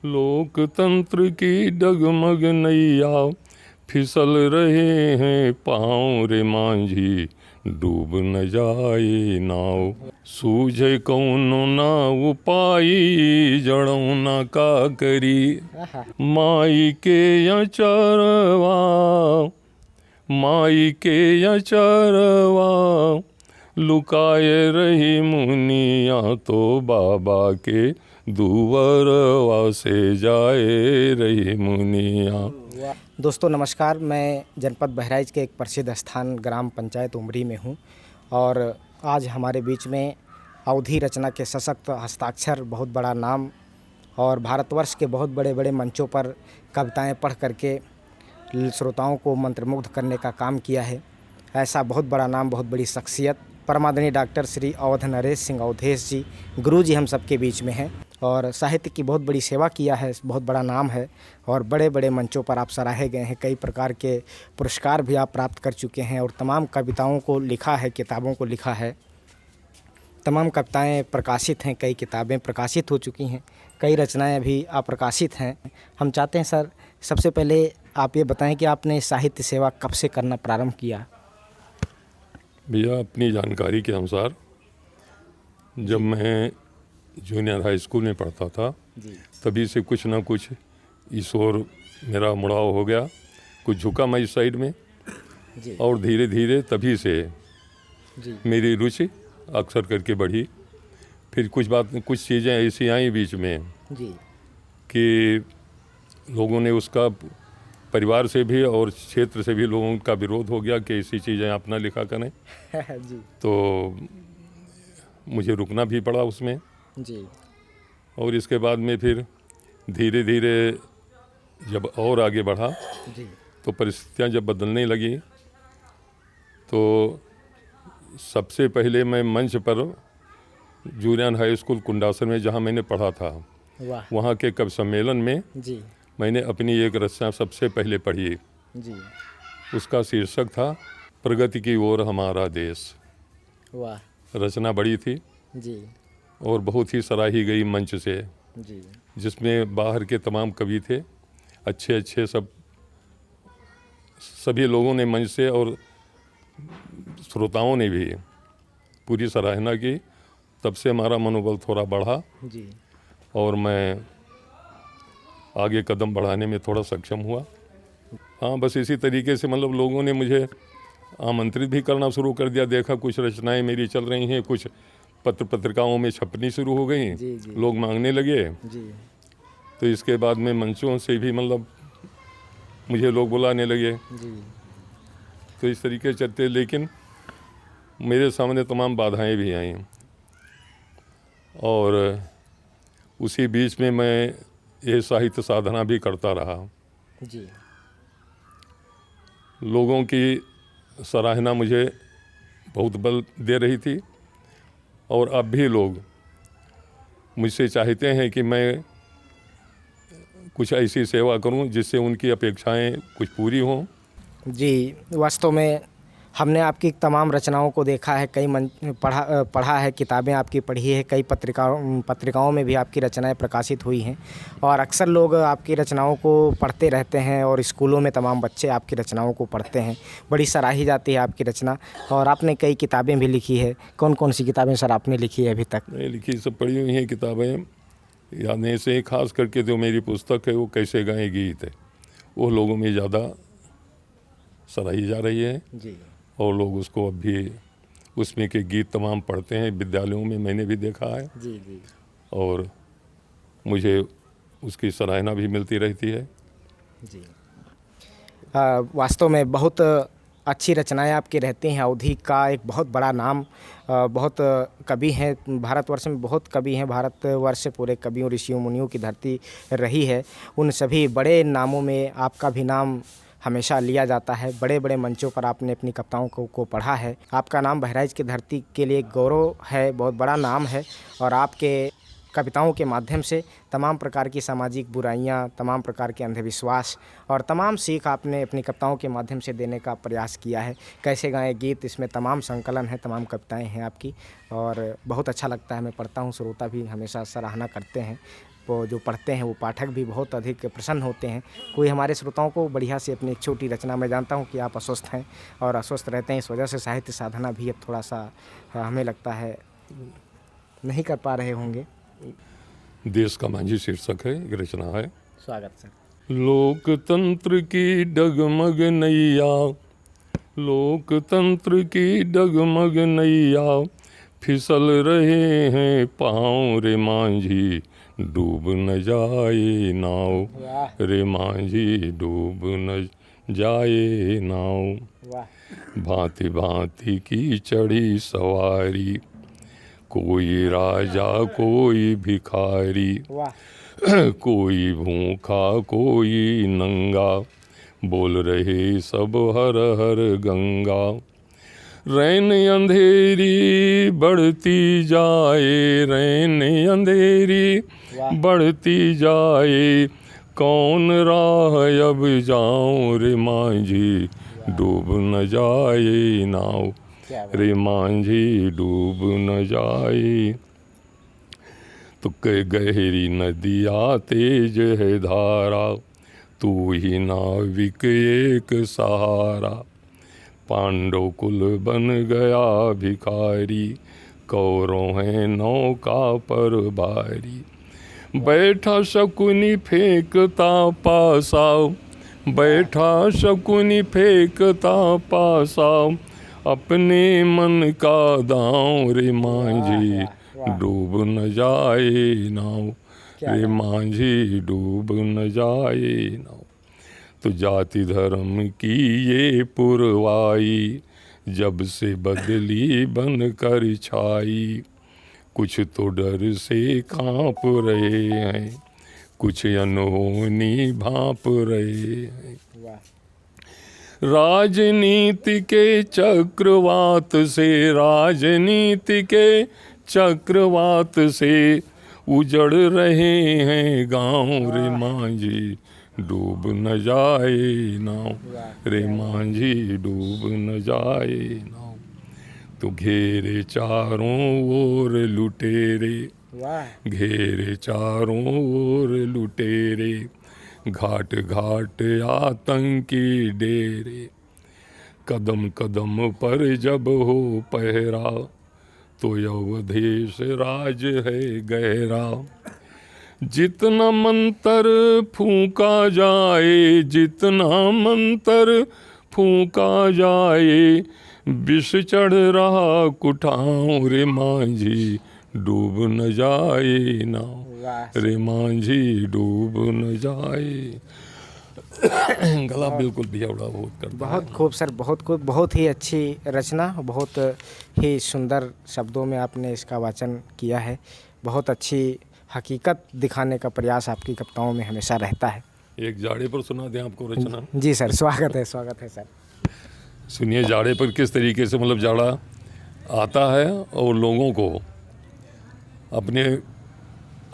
लोकतंत्र की डगमग नैया, फिसल रहे हैं पाँव रे मांझी, डूब न जाए नाव। सूझे कौनो नाव पाई, जड़ौना का करी, माई के अचरवा, माई के अचरवा, लुकाए रही मुनिया, तो बाबा के दुवरवा से जाए रही मुनिया। दोस्तों नमस्कार, मैं जनपद बहराइच के एक प्रसिद्ध स्थान ग्राम पंचायत उमरी में हूं और आज हमारे बीच में अवधी रचना के सशक्त हस्ताक्षर, बहुत बड़ा नाम और भारतवर्ष के बहुत बड़े बड़े मंचों पर कविताएं पढ़ करके श्रोताओं को मंत्रमुग्ध करने का काम किया है, ऐसा बहुत बड़ा नाम, बहुत बड़ी शख्सियत परमादरणीय डॉक्टर श्री अवध नरेश सिंह अवधेश जी, गुरु जी हम सबके बीच में हैं और साहित्य की बहुत बड़ी सेवा किया है, बहुत बड़ा नाम है और बड़े बड़े मंचों पर आप सराहे गए हैं। कई प्रकार के पुरस्कार भी आप प्राप्त कर चुके हैं और तमाम कविताओं को लिखा है, किताबों को लिखा है, तमाम कविताएं प्रकाशित हैं, कई किताबें प्रकाशित हो चुकी हैं, कई रचनाएं भी अप्रकाशित हैं। हम चाहते हैं सर, सबसे पहले आप ये बताएं कि आपने साहित्य सेवा कब से करना प्रारंभ किया? भैया, अपनी जानकारी के अनुसार जब मैं जूनियर हाई स्कूल में पढ़ता था तभी से कुछ ना कुछ इस ओर मेरा मुड़ाव हो गया, कुछ झुका मैं इस साइड में जी। और धीरे धीरे तभी से जी। मेरी रुचि अक्सर करके बढ़ी। फिर कुछ चीज़ें ऐसी आई बीच में जी। कि लोगों ने उसका, परिवार से भी और क्षेत्र से भी लोगों का विरोध हो गया कि ऐसी चीज़ें आप ना लिखा करें। जी। तो मुझे रुकना भी पड़ा उसमें जी। और इसके बाद में फिर धीरे धीरे जब और आगे बढ़ा जी। तो परिस्थितियां जब बदलने लगी तो सबसे पहले मैं मंच पर जूनियर हाई स्कूल कुंडासन में, जहां मैंने पढ़ा था, वाह। वहां के कवि सम्मेलन में जी। मैंने अपनी एक रचना सबसे पहले पढ़ी। जी। उसका शीर्षक था प्रगति की ओर हमारा देश। वाह। रचना बड़ी थी जी। और बहुत ही सराही गई मंच से, जी। जिसमें बाहर के तमाम कवि थे, अच्छे अच्छे सभी लोगों ने मंच से और श्रोताओं ने भी पूरी सराहना की। तब से हमारा मनोबल थोड़ा बढ़ा जी। और मैं आगे कदम बढ़ाने में थोड़ा सक्षम हुआ। हाँ, बस इसी तरीके से मतलब लोगों ने मुझे आमंत्रित भी करना शुरू कर दिया। देखा कुछ रचनाएं मेरी चल रही हैं, कुछ पत्रिकाओं में छपनी शुरू हो गई, लोग मांगने लगे जी। तो इसके बाद में मंचों से भी मतलब मुझे लोग बुलाने लगे जी। तो इस तरीके से चलते। लेकिन मेरे सामने तमाम बाधाएं भी आईं और उसी बीच में मैं ये साहित्य साधना भी करता रहा। जी। लोगों की सराहना मुझे बहुत बल दे रही थी और अब भी लोग मुझसे चाहते हैं कि मैं कुछ ऐसी सेवा करूं जिससे उनकी अपेक्षाएं कुछ पूरी हों। जी, वास्तव में हमने आपकी तमाम रचनाओं को देखा है, कई पढ़ा है, किताबें आपकी पढ़ी है, कई पत्रिकाओं में भी आपकी रचनाएं प्रकाशित हुई हैं और अक्सर लोग आपकी रचनाओं को पढ़ते रहते हैं और स्कूलों में तमाम बच्चे आपकी रचनाओं को पढ़ते हैं, बड़ी सराही जाती है आपकी रचना। और आपने कई किताबें भी लिखी है। कौन कौन सी किताबें सर आपने लिखी है अभी तक? नहीं लिखी, सब पढ़ी हुई हैं किताबें। याद से खास करके जो मेरी पुस्तक है वो कैसे गाएं गीत है, वो लोगों में ज़्यादा सराही जा रही है जी। और लोग उसको अब भी, उसमें के गीत तमाम पढ़ते हैं, विद्यालयों में मैंने भी देखा है। जी। जी। और मुझे उसकी सराहना भी मिलती रहती है। जी। वास्तव में बहुत अच्छी रचनाएं आपकी रहती हैं। अवधी का एक बहुत बड़ा नाम, बहुत कवि हैं भारतवर्ष में, बहुत कवि हैं, भारतवर्ष से पूरे कवियों ऋषियों मुनियों की धरती रही है। उन सभी बड़े नामों में आपका भी नाम हमेशा लिया जाता है। बड़े बड़े मंचों पर आपने अपनी कविताओं को पढ़ा है। आपका नाम बहराइच की धरती के लिए गौरव है, बहुत बड़ा नाम है और आपके कविताओं के माध्यम से तमाम प्रकार की सामाजिक बुराइयां, तमाम प्रकार के अंधविश्वास और तमाम सीख आपने अपनी कविताओं के माध्यम से देने का प्रयास किया है। कैसे गाएं गीत, इसमें तमाम संकलन है, तमाम कविताएं हैं आपकी और बहुत अच्छा लगता है। मैं पढ़ता हूं, श्रोता भी हमेशा सराहना करते हैं। वो जो पढ़ते हैं वो पाठक भी बहुत अधिक प्रसन्न होते हैं। कोई हमारे श्रोताओं को बढ़िया से अपनी एक छोटी रचना, मैं जानता हूँ कि आप अस्वस्थ हैं और अस्वस्थ रहते हैं, इस वजह से साहित्य साधना भी अब थोड़ा सा हमें लगता है नहीं कर पा रहे होंगे। देश का मांझी शीर्षक है, एक रचना है। स्वागत सर। लोकतंत्र की डगमग नैया, लोकतंत्र की डगमग नैया, फिसल रहे हैं पाँव रे मांझी, डूब न जाए नाव, रे मांझी डूब न जाए नाव। वाह। भांति भांति की चढ़ी सवारी, कोई राजा कोई भिखारी, वाह। कोई भूखा कोई नंगा, बोल रहे सब हर हर गंगा। रैन अंधेरी बढ़ती जाए, रैन अंधेरी बढ़ती जाए, कौन राह अब जाऊं रे मांझी, डूब न जाए नाव, रे मांझी डूब न जाए। तो गहरी नदिया तेज है धारा, तू ही नाविक एक सहारा, पांडव कुल बन गया भिखारी, कौरों है नौका पर भारी। बैठा शकुनी फेंकता पासा, बैठा शकुनी फेंकता पासा, अपने मन का दांव रे मांझी, डूब न जाए नाव, रे मांझी डूब न जाए नाव। तो जाति धर्म की ये पुरवाई, जब से बदली बन कर छाई, कुछ तो डर से कांप रहे हैं, कुछ अनहोनी भांप रहे हैं। राजनीति के चक्रवात से, राजनीति के चक्रवात से, उजड़ रहे हैं गांव रे मांझी, डूब न जाए नाव, रे मांझी डूब न जाए नाव। तो घेरे चारों ओर लुटेरे, घेरे चारों ओर लुटेरे, घाट घाट आतंकी डेरे, कदम कदम पर जब हो पहरा, तो अवधेश राज है गहरा। जितना मंतर फूंका जाए, जितना मंतर फूंका जाए, विष चढ़ रहा कुठाऊं रे मांझी, डूब न जाए नाव, रे मांझी डूब न जाए। गला बिल्कुल बिजौड़ा बहुत करता। बहुत खूब सर, बहुत खूब, बहुत ही अच्छी रचना, बहुत ही सुंदर शब्दों में आपने इसका वाचन किया है। बहुत अच्छी हकीकत दिखाने का प्रयास आपकी कविताओं में हमेशा रहता है। एक जाड़े पर सुना दें आपको रचना। जी सर, स्वागत है, स्वागत है सर। सुनिए जाड़े पर किस तरीके से मतलब जाड़ा आता है और लोगों को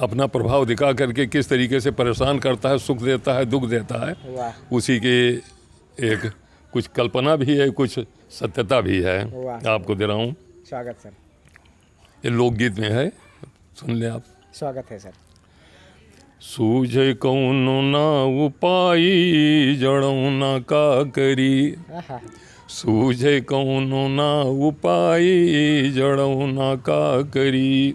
अपना प्रभाव दिखा करके किस तरीके से परेशान करता है, सुख देता है, दुख देता है। उसी के एक कुछ कल्पना भी है, कुछ सत्यता भी है, आपको दे रहा हूँ। स्वागत सर। ये लोकगीत में है, सुन ले आप। स्वागत है सर। सूझे कौनो ना उपाई, जड़ों ना का करी, सूझे कौनो ना उपाई, जड़ों ना का करी।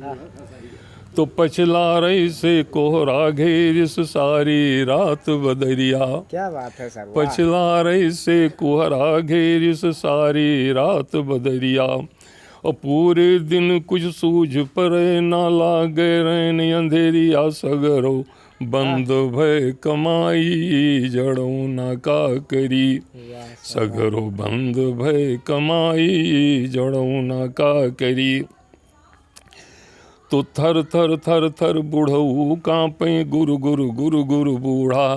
तो पछला रही से कोहरा घेरिस सारी रात बदरिया, क्या बात है सर। पछला रही से कोहरा घेरिस सारी रात बदरिया, और पूरे दिन कुछ सूझ पर ना लागे, रैन अंधेरिया सगरो बंद भय कमाई, जड़ों ना का करी, सगरो बंद भय कमाई, जड़ों ना का करी। तो थर थर थर थर बुढ़ऊ कांपे, गुरु गुरु गुरु गुरु बूढ़ा,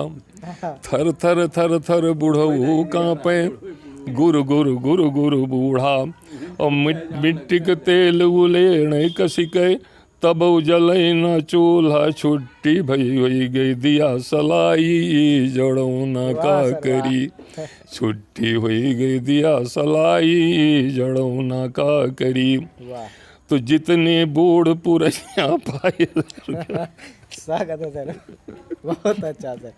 थर थर थर थर बुढ़ऊ कांपे, गुरु गुरु गुरु गुरु बूढ़ा। और मिट्टी के तेल उलेण कसिके, तब जले न चूल्हा, छुट्टी भई हुई गई दिया सलाई, जड़ों न का करी, छुट्टी हुई गई दिया सलाई, जड़ों न का करी। तो जितने बूढ़ पुरैया पाए स्वागत है सर, बहुत अच्छा सर,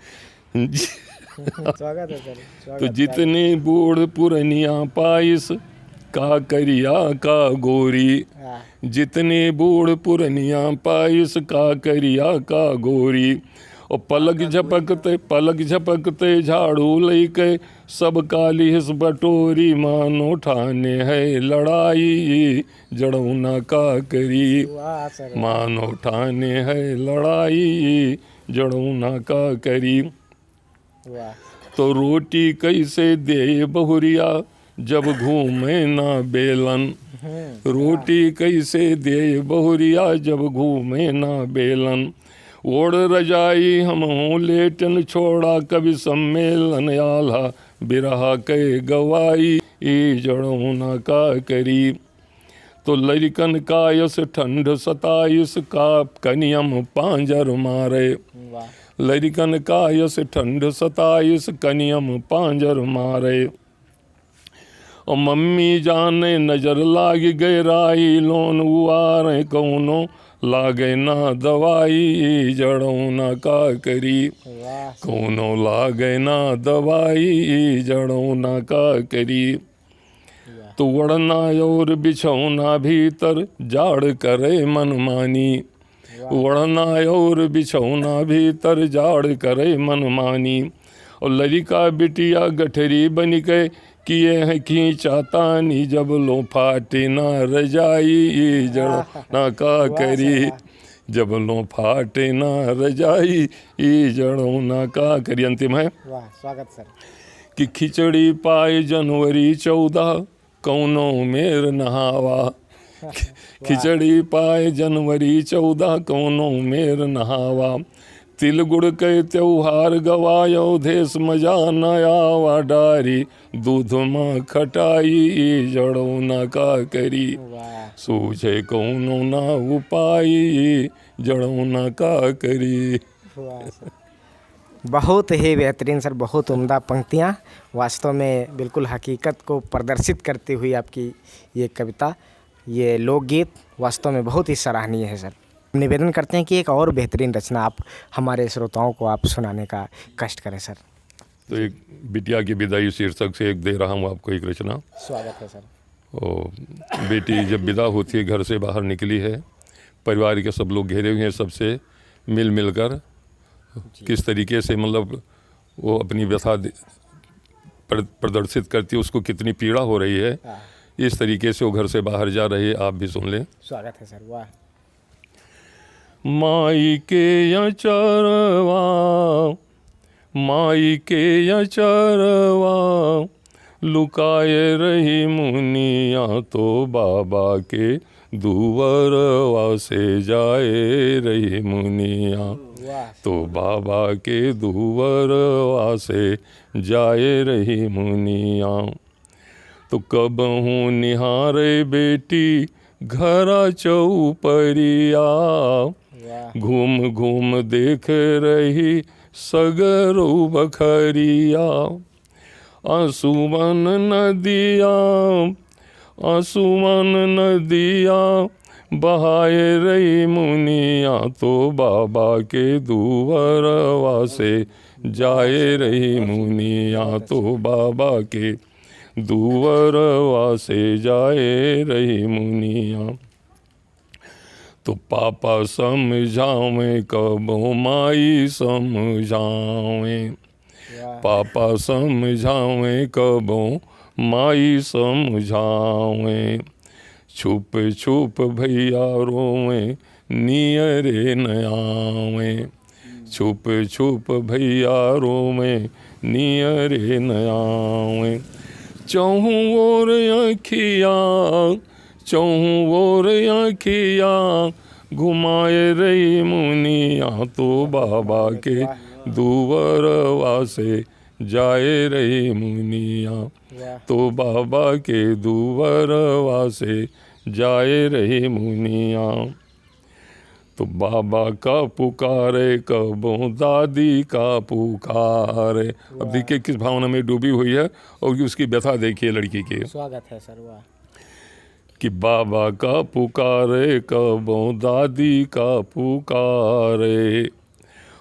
स्वागत है सर, तो स्वागत। जितने बूढ़ पुरनिया पाइस का करिया का गोरी, हाँ, जितने बूढ़ पुरनिया पाइस का करिया का गोरी, और पलक झपकते झाड़ू लेके सब कालिस बटोरी, मानो ठाने है लड़ाई जड़ौना का करी, वाह सर, मानो ठाने है लड़ाई जड़ौना का करी। वाह, तो रोटी कैसे दे बहुरिया जब घूमे ना बेलन, रोटी कैसे दे बहुरिया जब घूमे ना बेलन, ओढ़ रजाई हम हूँ लेटन छोड़ा कवि सम्मेलन, आल्हा बिरहा के गवाई जड़ौना का करी। तो लड़कन का यस ठंड 27 का कनियम पांजर मारे, वाह, लड़कन का यस ठंड 27 कनियम पांजर मारे, और मम्मी जाने नजर लाग गए राई लोन उआरे कौनो लागे ना दवाई जड़ौना का करी, वाह, कौनो लागे ना दवाई जड़ौना का करी। तो वड़ना और बिछौना भीतर जाड़ करे मनमानी, वड़ना और बिछौना भीतर जाड़ करे मनमानी, और लड़का बिटिया गठरी बन के किए हैं खींचातानी, जब लो फाटे ना रजाई जड़ौना का करी, जब लो फाटे ना रजाई जड़ौना का करी। अंतिम है वाह, स्वागत सर, कि खिचड़ी पाए जनवरी 14 कौनो मेर नहावा, खिचड़ी पाए जनवरी 14 कौनो मेर नहावा, तिल गुड़ के त्योहार गवायो देश मजा नयावा, डारी दूध में खटाई जड़ौना का करी, वाह, सूझे कौनो ना उपाई जड़ौना का करी। वाह सर, बहुत ही बेहतरीन सर, बहुत उम्दा पंक्तियाँ, वास्तव में बिल्कुल हकीकत को प्रदर्शित करती हुई आपकी ये कविता, ये लोकगीत वास्तव में बहुत ही सराहनीय है सर। निवेदन करते हैं कि एक और बेहतरीन रचना आप हमारे श्रोताओं को आप सुनाने का कष्ट करें सर। तो एक बिटिया की विदाई शीर्षक से एक दे रहा हूँ आपको एक रचना। स्वागत है सर। और बेटी जब विदा होती है, घर से बाहर निकली है, परिवार के सब लोग घेरे हुए हैं, सबसे मिल मिलकर किस तरीके से मतलब वो अपनी व्यथा प्रदर्शित करती है, उसको कितनी पीड़ा हो रही है, इस तरीके से वो घर से बाहर जा रही है। आप भी सुन लें। स्वागत है सर। वाह। माई के अचरवा, माई के अचरवा, लुकाए रही मुनिया, तो बाबा के दुवरवा से जाए रही मुनिया, तो बाबा के दुवरवा से जाए रही मुनिया। तो कब हूँ निहारे बेटी घरा चौपरिया, घूम घूम देख रही सगरो बखरिया, आंसुवन नदिया, आंसुवन नदिया, बहाए रही मुनिया, तो बाबा के दुवरवा से जाए रही मुनिया, तो बाबा के दुवरवा से जाए रही मुनिया। तो पापा समझावें कबो माई समझावें, पापा समझावें कबो माई समझावें, छुप छुप भैया रोवें नियरे न आवें, छुप छुप भैया रोवें नियरे न आवें। चौहूं ओर अखिया, चौहूं ओर अखिया, घुमाए रही मुनिया, तो बाबा के दुवरवा से जाए रही मुनिया, तो बाबा के दुवरवा से जाए रही मुनिया। तो बाबा का पुकारे कबो दादी का पुकारे। अब देखिए किस भावना में डूबी हुई है और उसकी व्यथा देखिए लड़की की। स्वागत है सर। वाह। कि बाबा का पुकारे कबों दादी का पुकारे,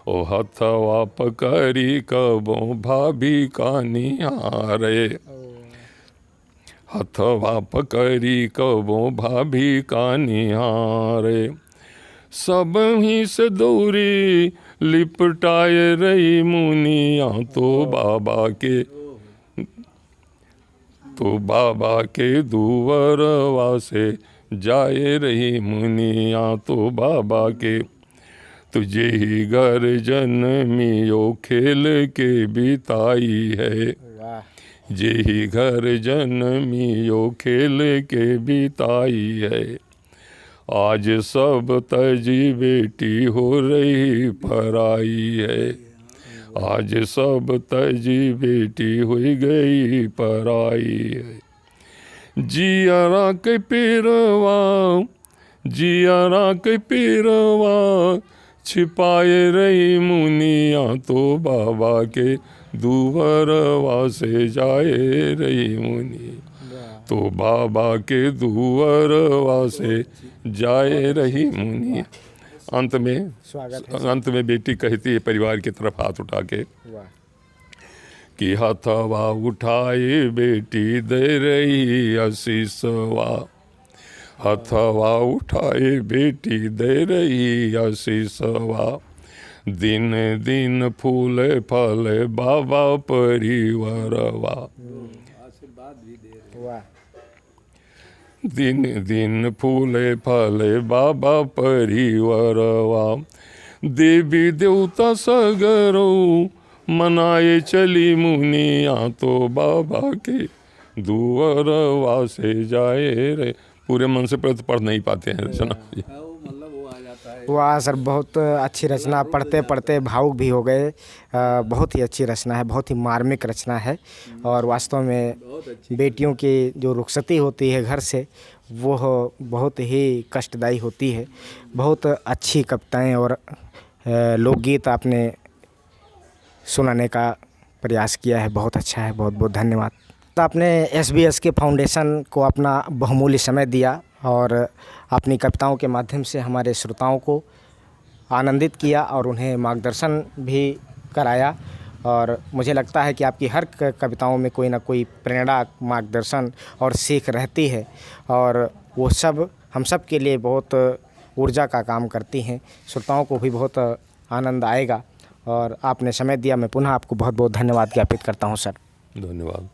ओ हथवा पकड़ी कबों भाभी का निहारे, हथवा पकड़ी कबों भाभी का निहारे, सब ही से दूरी लिपटाए रही मुनिया, तो बाबा के दुवरवा से जाए रही मुनिया, तो बाबा के तुझे ही घर जन्मियो खेल के बिताई है, वाह जे ही घर जन्मियो खेल के बिताई है, आज सब तजी बेटी हो रही पराई है, आज सब तजी बेटी हो गई पराई है, जियारा के पीरवा, जियारा के पीरवा छिपाए रही मुनिया, तो बाबा के दुवरवा से जाए रही मुनिया, तो बाबा के दुवरवा से जाए रही मुनिया। अंत में स्वागत है। अंत में बेटी कहती है परिवार की तरफ हाथ उठा के वाह कि हथवा उठाए बेटी दे रही आशीषवा, हथवा उठाए बेटी दे रही आशीषवा, दिन दिन फूले फले बाबा परिवारवा, वाह दिन दिन फूले फले बाबा परिवारवा, देवी देवता सगरो मनाए चली मुनिया, तो बाबा के दुवरवा से जाए रे। पूरे मन से पढ़ नहीं पाते हैं रचना। वाह सर, बहुत अच्छी रचना, पढ़ते पढ़ते भावुक भी हो गए। बहुत ही अच्छी रचना है, बहुत ही मार्मिक रचना है। और वास्तव में बेटियों की जो रुखसती होती है घर से, वो बहुत ही कष्टदायी होती है। बहुत अच्छी कविताएं और लोकगीत आपने सुनाने का प्रयास किया है, बहुत अच्छा है, बहुत बहुत धन्यवाद। तो आपने SBS के फाउंडेशन को अपना बहुमूल्य समय दिया और अपनी कविताओं के माध्यम से हमारे श्रोताओं को आनंदित किया और उन्हें मार्गदर्शन भी कराया। और मुझे लगता है कि आपकी हर कविताओं में कोई ना कोई प्रेरणा, मार्गदर्शन और सीख रहती है, और वो सब हम सब के लिए बहुत ऊर्जा का काम करती हैं। श्रोताओं को भी बहुत आनंद आएगा। और आपने समय दिया, मैं पुनः आपको बहुत बहुत धन्यवाद ज्ञापित करता हूँ सर। धन्यवाद।